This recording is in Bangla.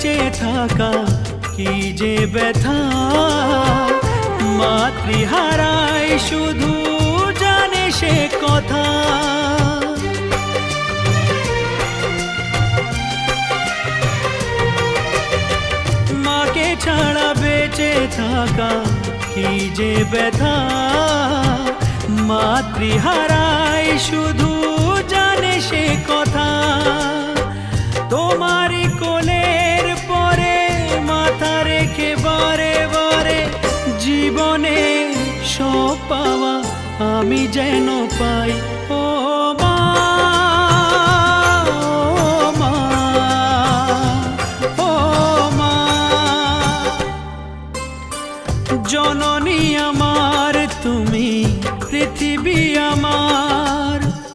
বেঁচে থাকা কি যে ব্যথা, মাতৃহারাই শুধু জানে সে কথা। মাকে ছাড়া বেঁচে থাকা কি যে ব্যথা, মাতৃহারাই শুধু জানে সে কথা। তোমারই কোলের পরে মাথা রেখে বারে বারে জীবনে সব পাওয়া আমি যেন পাই। ও